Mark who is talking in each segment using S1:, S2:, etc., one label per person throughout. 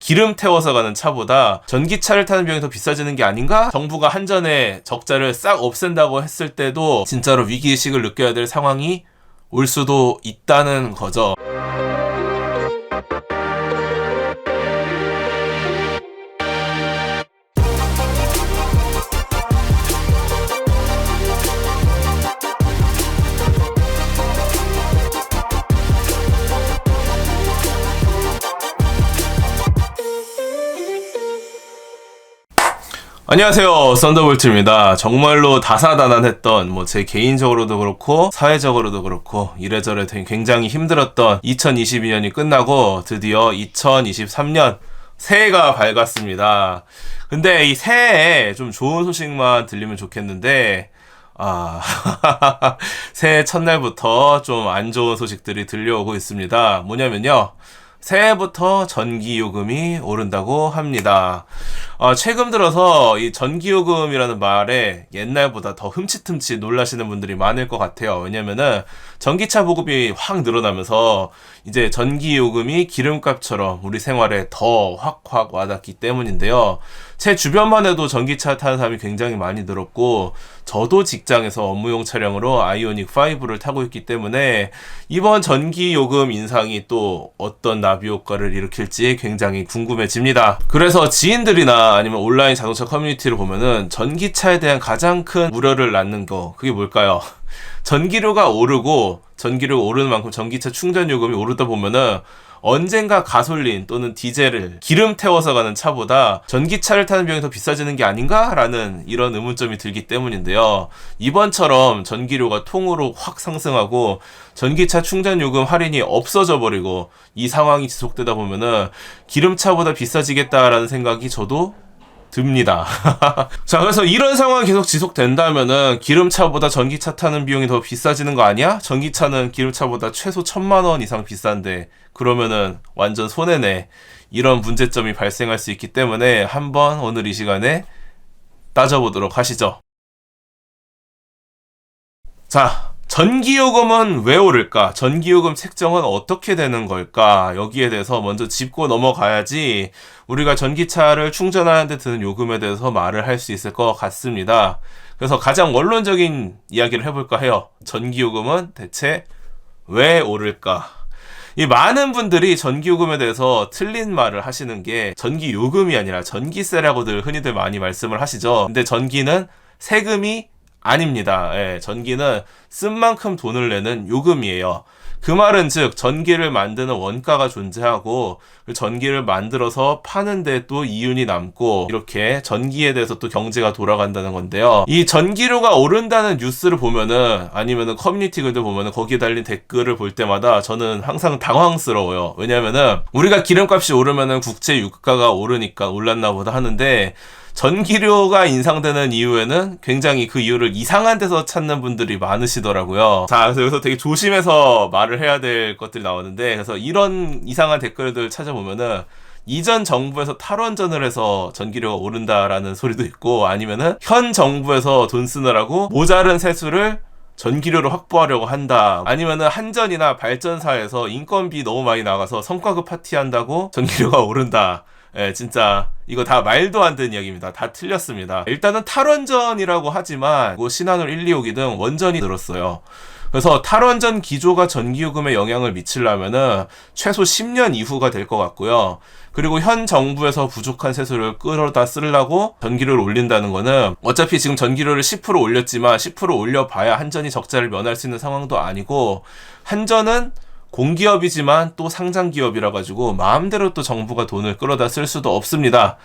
S1: 기름 태워서 가는 차보다 전기차를 타는 비용이 더 비싸지는 게 아닌가? 정부가 한전에 적자를 싹 없앤다고 했을 때도 진짜로 위기의식을 느껴야 될 상황이 올 수도 있다는 거죠. 안녕하세요, 썬더볼트입니다. 정말로 다사다난했던 제 개인적으로도 그렇고 사회적으로도 그렇고 이래저래 굉장히 힘들었던 2022년이 끝나고 드디어 2023년 새해가 밝았습니다. 근데 이 새해에 좀 좋은 소식만 들리면 좋겠는데 새해 첫날부터 좀 안 좋은 소식들이 들려오고 있습니다. 뭐냐면요, 새해부터 전기요금이 오른다고 합니다. 최근 들어서 이 전기요금이라는 말에 옛날보다 더 흠칫흠칫 놀라시는 분들이 많을 것 같아요. 왜냐면은 전기차 보급이 확 늘어나면서 이제 전기요금이 기름값처럼 우리 생활에 더 확 와닿기 때문인데요. 제 주변만 해도 전기차 타는 사람이 굉장히 많이 늘었고, 저도 직장에서 업무용 차량으로 아이오닉 5를 타고 있기 때문에 이번 전기요금 인상이 또 어떤 나비 효과를 일으킬지 굉장히 궁금해집니다. 그래서 지인들이나 아니면 온라인 자동차 커뮤니티를 보면은 전기차에 대한 가장 큰 우려를 낳는 거, 그게 뭘까요? 전기료가 오르고, 전기료가 오르는 만큼 전기차 충전 요금이 오르다 보면은 언젠가 가솔린 또는 디젤을 기름 태워서 가는 차보다 전기차를 타는 비용이 더 비싸지는 게 아닌가? 라는 이런 의문점이 들기 때문인데요. 이번처럼 전기료가 통으로 확 상승하고 전기차 충전 요금 할인이 없어져 버리고 이 상황이 지속되다 보면은 기름차보다 비싸지겠다라는 생각이 저도 듭니다. 자, 그래서 이런 상황이 계속 지속된다면은 기름차보다 전기차 타는 비용이 더 비싸지는 거 아니야? 전기차는 기름차보다 최소 1,000만 원 이상 비싼데 그러면은 완전 손해네. 이런 문제점이 발생할 수 있기 때문에 한번 오늘 이 시간에 따져보도록 하시죠. 자, 전기요금은 왜 오를까? 전기요금 책정은 어떻게 되는 걸까? 여기에 대해서 먼저 짚고 넘어가야지 우리가 전기차를 충전하는 데 드는 요금에 대해서 말을 할 수 있을 것 같습니다. 그래서 가장 원론적인 이야기를 해볼까 해요. 전기요금은 대체 왜 오를까? 이 많은 분들이 전기요금에 대해서 틀린 말을 하시는 게 전기요금이 아니라 전기세라고들 흔히들 많이 말씀을 하시죠. 근데 전기는 세금이 아닙니다. 전기는 쓴 만큼 돈을 내는 요금이에요. 그 말은 즉 전기를 만드는 원가가 존재하고 그 전기를 만들어서 파는데 또 이윤이 남고 이렇게 전기에 대해서 또 경제가 돌아간다는 건데요. 이 전기료가 오른다는 뉴스를 보면은 아니면은 커뮤니티 글들 보면은 거기에 달린 댓글을 볼 때마다 저는 항상 당황스러워요. 왜냐면은 우리가 기름값이 오르면은 국제 유가가 오르니까 올랐나 보다 하는데 전기료가 인상되는 이유에는 굉장히 그 이유를 이상한 데서 찾는 분들이 많으시더라고요. 자, 그래서 여기서 되게 조심해서 말을 해야 될 것들이 나오는데, 그래서 이런 이상한 댓글들 찾아보면은 이전 정부에서 탈원전을 해서 전기료가 오른다라는 소리도 있고, 아니면은 현 정부에서 돈 쓰느라고 모자른 세수를 전기료를 확보하려고 한다. 아니면은 한전이나 발전사에서 인건비 너무 많이 나가서 성과급 파티한다고 전기료가 오른다. 진짜 이거 다 말도 안 되는 이야기입니다. 다 틀렸습니다. 일단은 탈원전이라고 하지만 신한울 1, 2호기 등 원전이 늘었어요. 그래서 탈원전 기조가 전기요금에 영향을 미치려면은 최소 10년 이후가 될 것 같고요. 그리고 현 정부에서 부족한 세수를 끌어다 쓰려고 전기료를 올린다는 거는 어차피 지금 전기료를 10% 올렸지만 10% 올려봐야 한전이 적자를 면할 수 있는 상황도 아니고, 한전은 공기업이지만 또 상장기업이라 가지고 마음대로 또 정부가 돈을 끌어다 쓸 수도 없습니다.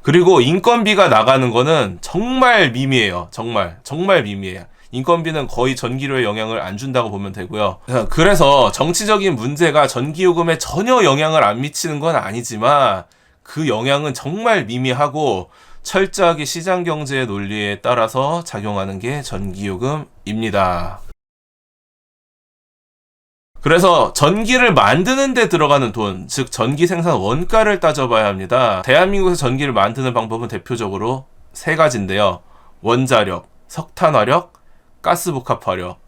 S1: 그리고 인건비가 나가는 거는 정말 미미해요. 정말 미미해요. 인건비는 거의 전기료에 영향을 안 준다고 보면 되고요. 그래서 정치적인 문제가 전기요금에 전혀 영향을 안 미치는 건 아니지만 그 영향은 정말 미미하고 철저하게 시장경제의 논리에 따라서 작용하는 게 전기요금입니다. 그래서 전기를 만드는 데 들어가는 돈, 즉 전기 생산 원가를 따져봐야 합니다. 대한민국에서 전기를 만드는 방법은 대표적으로 세 가지인데요. 원자력, 석탄화력, 가스복합화력.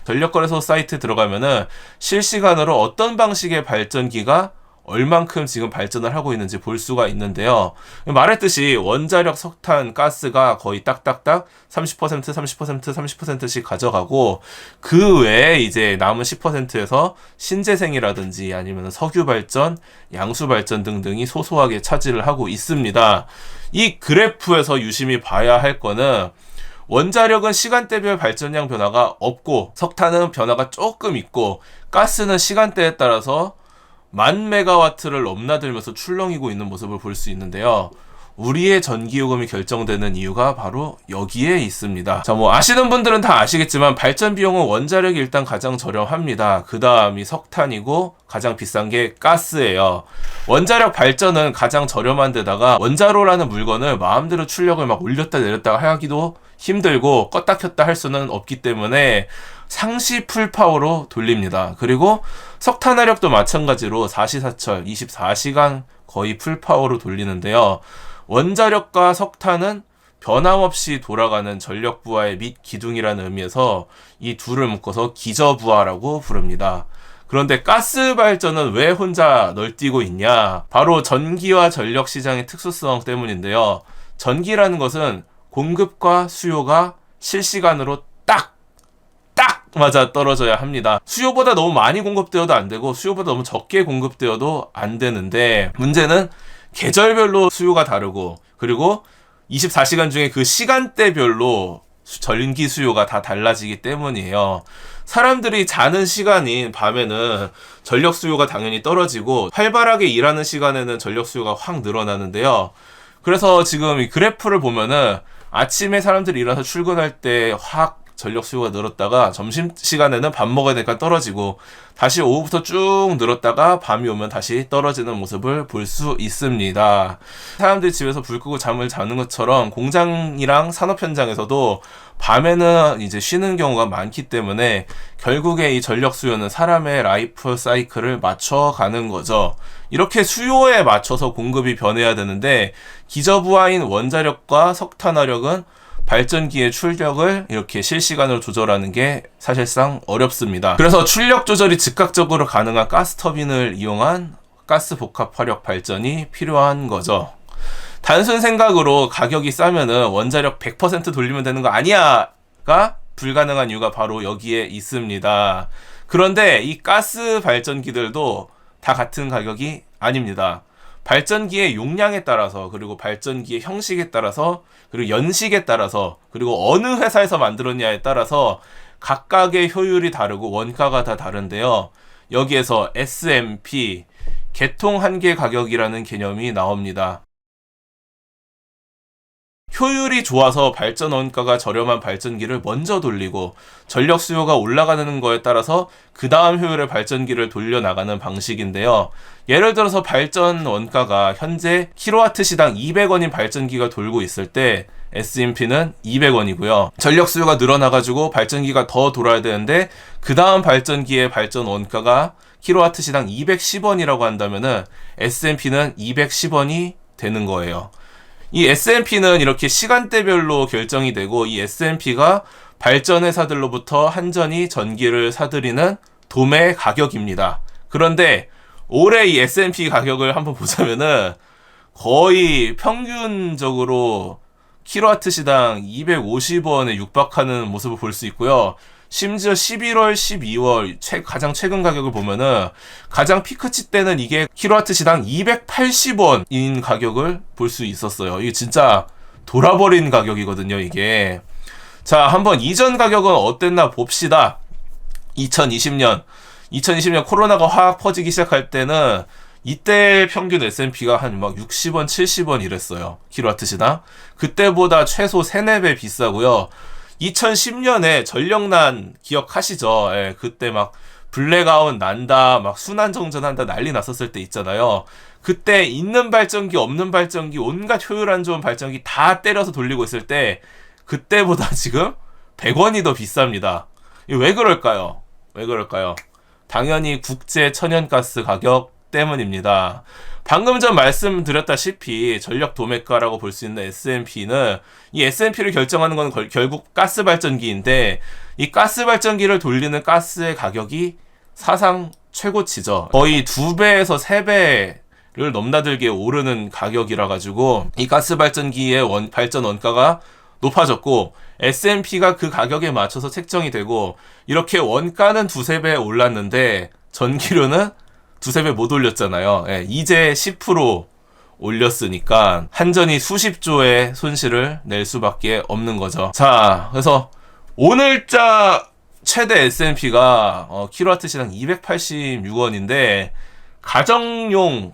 S1: 전력거래소 사이트 들어가면은 실시간으로 어떤 방식의 발전기가 얼만큼 지금 발전을 하고 있는지 볼 수가 있는데요. 말했듯이 원자력, 석탄, 가스가 거의 딱딱딱 30%, 30%, 30%씩 가져가고 그 외에 이제 남은 10%에서 신재생이라든지 아니면 석유 발전, 양수 발전 등등이 소소하게 차지를 하고 있습니다. 이 그래프에서 유심히 봐야 할 거는 원자력은 시간대별 발전량 변화가 없고 석탄은 변화가 조금 있고 가스는 시간대에 따라서 10,000메가와트를 넘나들면서 출렁이고 있는 모습을 볼 수 있는데요. 우리의 전기요금이 결정되는 이유가 바로 여기에 있습니다. 자, 아시는 분들은 다 아시겠지만 발전 비용은 원자력이 일단 가장 저렴합니다. 그 다음이 석탄이고 가장 비싼 게 가스예요. 원자력 발전은 가장 저렴한 데다가 원자로라는 물건을 마음대로 출력을 막 올렸다 내렸다 하기도 힘들고 껐다 켰다 할 수는 없기 때문에 상시 풀파워로 돌립니다. 그리고 석탄화력도 마찬가지로 사시사철 24시간 거의 풀파워로 돌리는데요. 원자력과 석탄은 변함없이 돌아가는 전력부하의 밑 기둥이라는 의미에서 이 둘을 묶어서 기저부하라고 부릅니다. 그런데 가스 발전은 왜 혼자 널뛰고 있냐? 바로 전기와 전력 시장의 특수성 때문인데요. 전기라는 것은 공급과 수요가 실시간으로 딱 맞아 떨어져야 합니다. 수요보다 너무 많이 공급되어도 안 되고 수요보다 너무 적게 공급되어도 안 되는데 문제는 계절별로 수요가 다르고 그리고 24시간 중에 그 시간대별로 전기 수요가 다 달라지기 때문이에요. 사람들이 자는 시간인 밤에는 전력 수요가 당연히 떨어지고 활발하게 일하는 시간에는 전력 수요가 확 늘어나는데요. 그래서 지금 이 그래프를 보면은 아침에 사람들이 일어나서 출근할 때 확 전력 수요가 늘었다가 점심시간에는 밥 먹어야 되니까 떨어지고 다시 오후부터 쭉 늘었다가 밤이 오면 다시 떨어지는 모습을 볼 수 있습니다. 사람들이 집에서 불 끄고 잠을 자는 것처럼 공장이랑 산업 현장에서도 밤에는 이제 쉬는 경우가 많기 때문에 결국에 이 전력 수요는 사람의 라이프 사이클을 맞춰가는 거죠. 이렇게 수요에 맞춰서 공급이 변해야 되는데 기저부하인 원자력과 석탄화력은 발전기의 출력을 이렇게 실시간으로 조절하는 게 사실상 어렵습니다. 그래서 출력 조절이 즉각적으로 가능한 가스터빈을 이용한 가스 복합 화력 발전이 필요한 거죠. 단순 생각으로 가격이 싸면은 원자력 100% 돌리면 되는 거 아니야가 불가능한 이유가 바로 여기에 있습니다. 그런데 이 가스 발전기들도 다 같은 가격이 아닙니다. 발전기의 용량에 따라서 그리고 발전기의 형식에 따라서 그리고 연식에 따라서 그리고 어느 회사에서 만들었냐에 따라서 각각의 효율이 다르고 원가가 다 다른데요. 여기에서 SMP, 개통 한계 가격이라는 개념이 나옵니다. 효율이 좋아서 발전 원가가 저렴한 발전기를 먼저 돌리고 전력 수요가 올라가는 거에 따라서 그 다음 효율의 발전기를 돌려나가는 방식인데요. 예를 들어서 발전 원가가 현재 킬로와트 시당 200원인 발전기가 돌고 있을 때 SMP는 200원이고요. 전력 수요가 늘어나가지고 발전기가 더 돌아야 되는데 그 다음 발전기의 발전 원가가 킬로와트 시당 210원이라고 한다면은 SMP는 210원이 되는 거예요. 이 SMP는 이렇게 시간대별로 결정이 되고 이 SMP가 발전회사들로부터 한전이 전기를 사들이는 도매 가격입니다. 그런데 올해 이 SMP 가격을 한번 보자면은 거의 평균적으로 킬로와트 시당 250원에 육박하는 모습을 볼 수 있고요. 심지어 11월, 12월 가장 최근 가격을 보면은 가장 피크치 때는 이게 킬로와트 시당 280원인 가격을 볼 수 있었어요. 이게 진짜 돌아버린 가격이거든요, 이게. 자, 한번 이전 가격은 어땠나 봅시다. 2020년 코로나가 확 퍼지기 시작할 때는 이때 평균 S&P가 한 막 60원, 70원 이랬어요. 킬로와트 시당. 그때보다 최소 3, 4배 비싸고요. 2010년에 전력난 기억하시죠? 예, 그때 막 블랙아웃 난다, 막 순환정전한다 난리 났었을 때 있잖아요. 그때 있는 발전기, 없는 발전기, 온갖 효율 안 좋은 발전기 다 때려서 돌리고 있을 때 그때보다 지금 100원이 더 비쌉니다. 왜 그럴까요? 당연히 국제 천연가스 가격 때문입니다. 방금 전 말씀드렸다시피 전력 도매가라고 볼 수 있는 SMP는 이 SMP를 결정하는 건 결국 가스 발전기인데 이 가스 발전기를 돌리는 가스의 가격이 사상 최고치죠. 거의 2배에서 3배를 넘나들게 오르는 가격이라 가지고 이 가스 발전기의 발전 원가가 높아졌고 S&P가 그 가격에 맞춰서 책정이 되고 이렇게 원가는 2~3배 올랐는데 전기료는 2~3배 못 올렸잖아요. 예, 이제 10% 올렸으니까 한전이 수십조의 손실을 낼 수밖에 없는 거죠. 자, 그래서 오늘자 최대 S&P가 킬로와트 시당 286원인데 가정용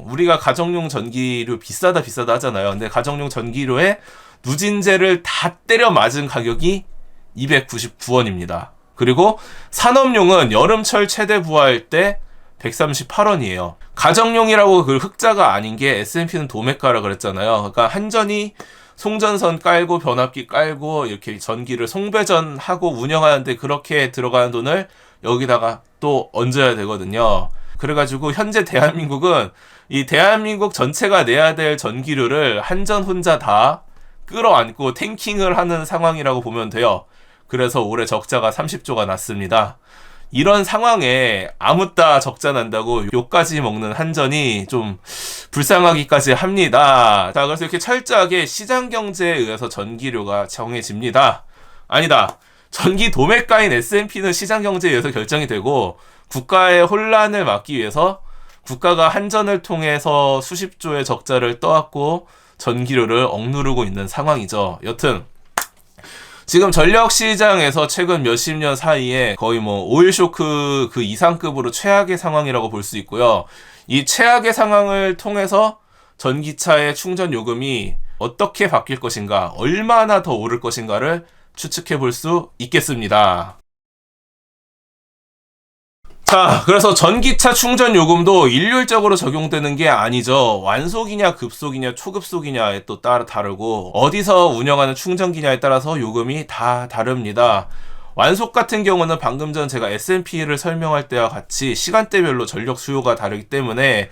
S1: 우리가 가정용 전기료 비싸다 하잖아요. 근데 가정용 전기료에 누진제를 다 때려 맞은 가격이 299원입니다. 그리고 산업용은 여름철 최대 부하일 때 138원이에요. 가정용이라고 그 흑자가 아닌 게 S&P는 도매가라 그랬잖아요. 그러니까 한전이 송전선 깔고 변압기 깔고 이렇게 전기를 송배전하고 운영하는데 그렇게 들어가는 돈을 여기다가 또 얹어야 되거든요. 그래가지고 현재 대한민국은 이 대한민국 전체가 내야 될 전기료를 한전 혼자 다 끌어안고 탱킹을 하는 상황이라고 보면 돼요. 그래서 올해 적자가 30조가 났습니다. 이런 상황에 아무따 적자 난다고 욕까지 먹는 한전이 좀 불쌍하기까지 합니다. 자, 그래서 이렇게 철저하게 시장 경제에 의해서 전기료가 정해집니다. 아니다. 전기 도매가인 S&P는 시장 경제에 의해서 결정이 되고 국가의 혼란을 막기 위해서 국가가 한전을 통해서 수십조의 적자를 떠안고 전기료를 억누르고 있는 상황이죠. 여튼 지금 전력시장에서 최근 몇십 년 사이에 거의 오일쇼크 그 이상급으로 최악의 상황이라고 볼 수 있고요. 이 최악의 상황을 통해서 전기차의 충전 요금이 어떻게 바뀔 것인가, 얼마나 더 오를 것인가를 추측해 볼 수 있겠습니다. 자, 그래서 전기차 충전 요금도 일률적으로 적용되는 게 아니죠. 완속이냐 급속이냐 초급속이냐에 또 따라 다르고 어디서 운영하는 충전기냐에 따라서 요금이 다 다릅니다. 완속 같은 경우는 방금 전 제가 S&P를 설명할 때와 같이 시간대별로 전력 수요가 다르기 때문에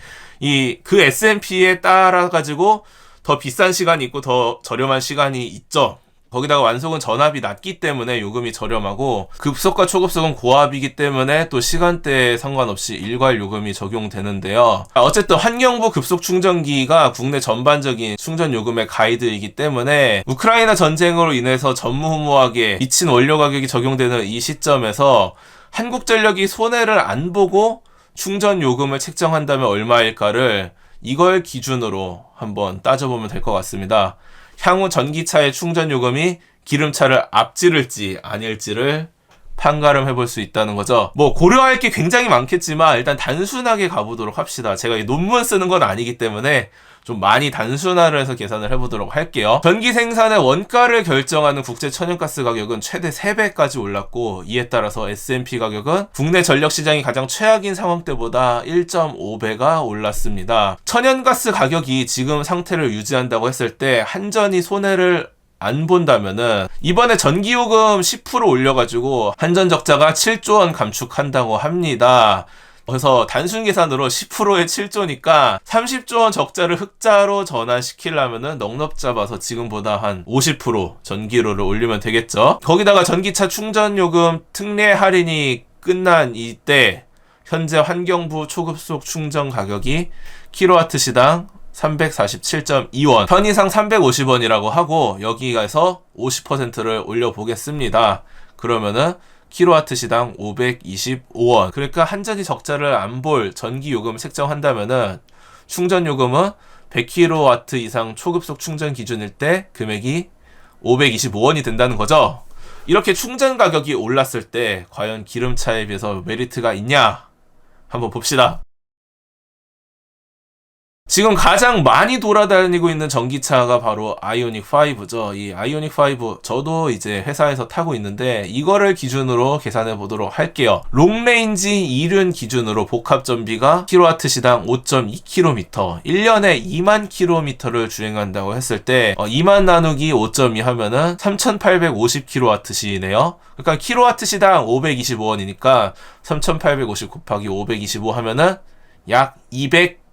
S1: 그 S&P에 따라 가지고 더 비싼 시간이 있고 더 저렴한 시간이 있죠. 거기다가 완속은 전압이 낮기 때문에 요금이 저렴하고 급속과 초급속은 고압이기 때문에 또 시간대에 상관없이 일괄 요금이 적용되는데요. 어쨌든 환경부 급속 충전기가 국내 전반적인 충전 요금의 가이드이기 때문에 우크라이나 전쟁으로 인해서 전무후무하게 미친 원료 가격이 적용되는 이 시점에서 한국전력이 손해를 안 보고 충전 요금을 책정한다면 얼마일까를 이걸 기준으로 한번 따져보면 될 것 같습니다. 향후 전기차의 충전 요금이 기름차를 앞지를지 아닐지를 판가름해 볼 수 있다는 거죠. 고려할 게 굉장히 많겠지만 일단 단순하게 가보도록 합시다. 제가 이 논문 쓰는 건 아니기 때문에 좀 많이 단순화를 해서 계산을 해보도록 할게요. 전기 생산의 원가를 결정하는 국제 천연가스 가격은 최대 3배까지 올랐고 이에 따라서 S&P 가격은 국내 전력시장이 가장 최악인 상황 때보다 1.5배가 올랐습니다. 천연가스 가격이 지금 상태를 유지한다고 했을 때 한전이 손해를 안 본다면은 이번에 전기요금 10% 올려가지고 한전 적자가 7조 원 감축한다고 합니다. 그래서 단순 계산으로 10%의 7조니까 30조 원 적자를 흑자로 전환시키려면은 넉넉 잡아서 지금보다 한 50% 전기료를 올리면 되겠죠. 거기다가 전기차 충전요금 특례 할인이 끝난 이때 현재 환경부 초급속 충전 가격이 킬로와트 시당 347.2원, 편의상 350원이라고 하고 여기에서 50%를 올려보겠습니다. 그러면은 킬로와트 시당 525원. 그러니까 한전이 적자를 안 볼 전기 요금을 책정한다면은 충전 요금은 100kW 이상 초급속 충전 기준일 때 금액이 525원이 된다는 거죠. 이렇게 충전 가격이 올랐을 때 과연 기름차에 비해서 메리트가 있냐? 한번 봅시다. 지금 가장 많이 돌아다니고 있는 전기차가 바로 아이오닉 5죠. 이 아이오닉 5 저도 이제 회사에서 타고 있는데 이거를 기준으로 계산해 보도록 할게요. 롱레인지 2륜 기준으로 복합 전비가 킬로와트 시당 5.2km, 1년에 2만 km를 주행한다고 했을 때 2만 나누기 5.2 하면은 3,850kWh이네요. 그러니까 킬로와트 시당 525원이니까 3,850 곱하기 525 하면은 약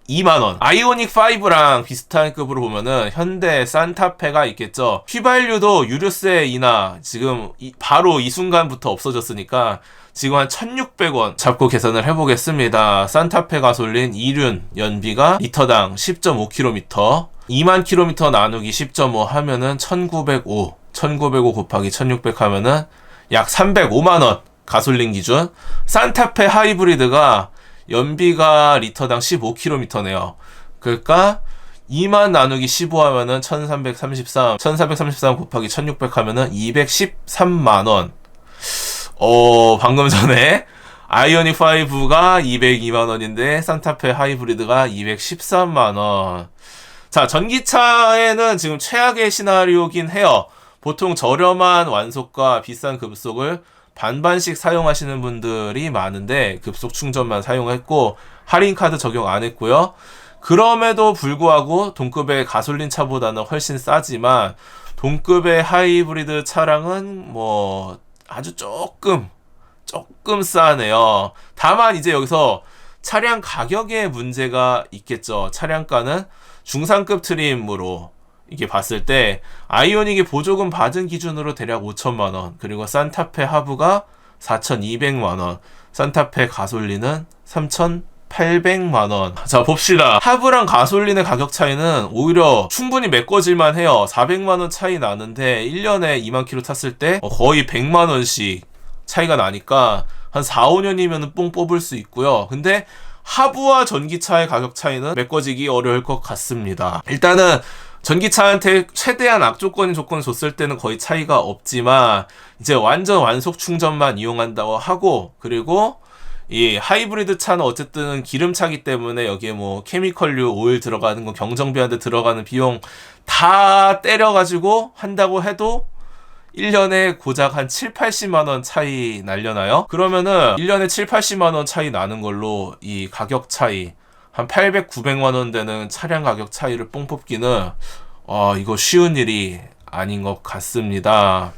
S1: 202만원. 아이오닉 5랑 비슷한 급으로 보면은 현대 산타페가 있겠죠. 휘발유도 유류세이나 지금 바로 이 순간부터 없어졌으니까 지금 한 1,600원 잡고 계산을 해보겠습니다. 산타페 가솔린 2륜 연비가 리터당 10.5km, 2만 km 나누기 10.5 하면은 1,905. 1,905 곱하기 1,600 하면은 약 305만원. 가솔린 기준. 산타페 하이브리드가 연비가 리터당 15km네요. 그러니까 2만 나누기 15 하면은 1333 곱하기 1600 하면은 213만원. 방금 전에 아이오닉 5가 202만원인데 산타페 하이브리드가 213만원. 자, 전기차에는 지금 최악의 시나리오긴 해요. 보통 저렴한 완속과 비싼 급속을 반반씩 사용하시는 분들이 많은데 급속 충전만 사용했고 할인카드 적용 안 했고요. 그럼에도 불구하고 동급의 가솔린 차보다는 훨씬 싸지만 동급의 하이브리드 차량은 뭐 아주 조금 싸네요. 다만 이제 여기서 차량 가격에 문제가 있겠죠. 차량가는 중상급 트림으로 이게 봤을 때 아이오닉이 보조금 받은 기준으로 대략 5천만원, 그리고 산타페 하부가 4,200만원, 산타페 가솔린은 3,800만원. 자, 봅시다. 하부랑 가솔린의 가격 차이는 오히려 충분히 메꿔질만 해요. 400만원 차이 나는데 1년에 2만 킬로 탔을 때 거의 100만원씩 차이가 나니까 한 4, 5년이면 뽕 뽑을 수 있고요. 근데 하부와 전기차의 가격 차이는 메꿔지기 어려울 것 같습니다. 일단은 전기차한테 최대한 악조건인 조건을 줬을 때는 거의 차이가 없지만 이제 완전 완속 충전만 이용한다고 하고, 그리고 이 하이브리드 차는 어쨌든 기름차기 때문에 여기에 뭐 케미컬류 오일 들어가는 거, 경정비한테 들어가는 비용 다 때려가지고 한다고 해도 1년에 고작 한 7, 80만원 차이 날려나요? 그러면은 1년에 7, 80만원 차이 나는 걸로 이 가격 차이 한 800, 900만원 되는 차량 가격 차이를 뽕 뽑기는 이거 쉬운 일이 아닌 것 같습니다.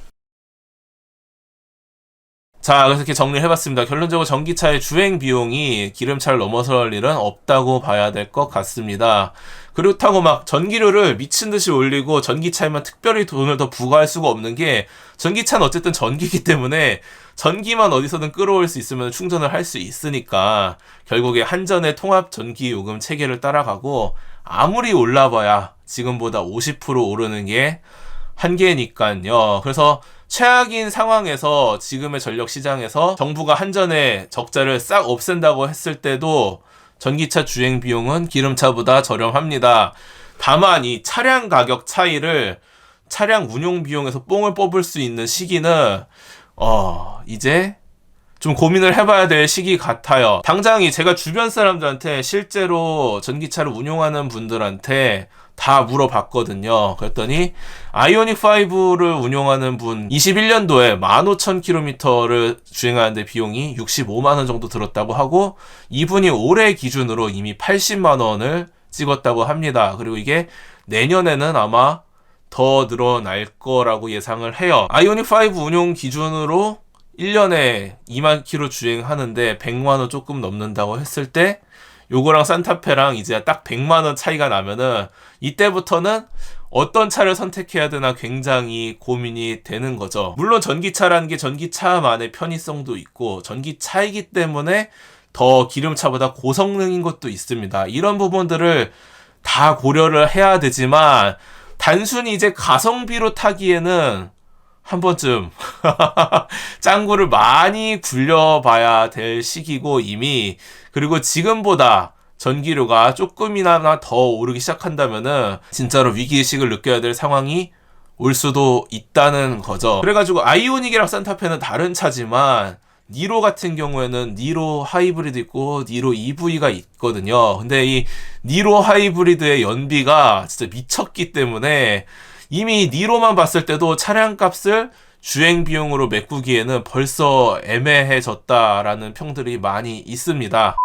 S1: 자, 그래서 이렇게 정리를 해봤습니다. 결론적으로 전기차의 주행 비용이 기름차를 넘어설 일은 없다고 봐야 될 것 같습니다. 그렇다고 막 전기료를 미친듯이 올리고 전기차에만 특별히 돈을 더 부과할 수가 없는 게, 전기차는 어쨌든 전기이기 때문에 전기만 어디서든 끌어올 수 있으면 충전을 할 수 있으니까 결국에 한전의 통합 전기 요금 체계를 따라가고, 아무리 올라봐야 지금보다 50% 오르는 게 한계니까요. 그래서 최악인 상황에서 지금의 전력 시장에서 정부가 한전의 적자를 싹 없앤다고 했을 때도 전기차 주행 비용은 기름차보다 저렴합니다. 다만 이 차량 가격 차이를 차량 운용 비용에서 뽕을 뽑을 수 있는 시기는 이제 좀 고민을 해봐야 될 시기 같아요. 당장 제가 주변 사람들한테 실제로 전기차를 운용하는 분들한테 다 물어봤거든요. 그랬더니 아이오닉 5를 운용하는 분 21년도에 15,000km를 주행하는데 비용이 65만원 정도 들었다고 하고, 이분이 올해 기준으로 이미 80만원을 찍었다고 합니다. 그리고 이게 내년에는 아마 더 늘어날 거라고 예상을 해요. 아이오닉 5 운용 기준으로 1년에 2만 킬로 주행하는데 100만원 조금 넘는다고 했을 때 요거랑 산타페랑 이제 딱 100만원 차이가 나면은 이때부터는 어떤 차를 선택해야 되나 굉장히 고민이 되는 거죠. 물론 전기차라는 게 전기차만의 편의성도 있고 전기차이기 때문에 더 기름차보다 고성능인 것도 있습니다. 이런 부분들을 다 고려를 해야 되지만 단순히 이제 가성비로 타기에는 한 번쯤 짱구를 많이 굴려봐야 될 시기고 이미, 그리고 지금보다 전기료가 조금이나마 더 오르기 시작한다면은 진짜로 위기의식을 느껴야 될 상황이 올 수도 있다는 거죠. 그래가지고 아이오닉이랑 산타페는 다른 차지만 니로 같은 경우에는 니로 하이브리드 있고 니로 EV가 있거든요. 근데 이 니로 하이브리드의 연비가 진짜 미쳤기 때문에 이미 니로만 봤을 때도 차량 값을 주행 비용으로 메꾸기에는 벌써 애매해졌다라는 평들이 많이 있습니다.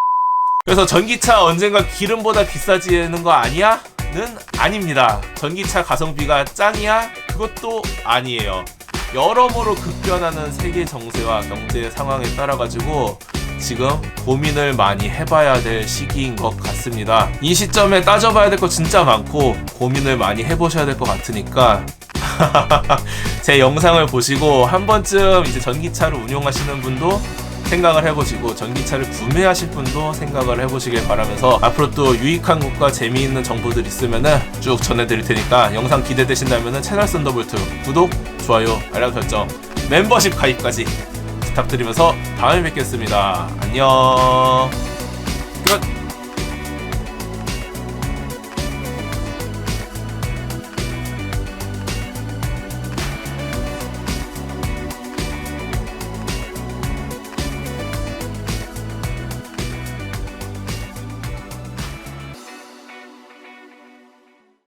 S1: 그래서 전기차 언젠가 기름보다 비싸지는 거 아니야? 는 아닙니다. 전기차 가성비가 짱이야? 그것도 아니에요. 여러모로 급변하는 세계 정세와 경제 상황에 따라 가지고 지금 고민을 많이 해봐야 될 시기인 것 같습니다. 이 시점에 따져봐야 될 거 진짜 많고 고민을 많이 해보셔야 될 것 같으니까 제 영상을 보시고 한 번쯤 이제 전기차를 운용하시는 분도 생각을 해보시고 전기차를 구매하실 분도 생각을 해보시길 바라면서 앞으로 또 유익한 것과 재미있는 정보들 있으면은 쭉 전해드릴 테니까 영상 기대되신다면은 채널 썬더볼트 구독, 좋아요, 알람 설정, 멤버십 가입까지 부탁드리면서 다음에 뵙겠습니다. 안녕.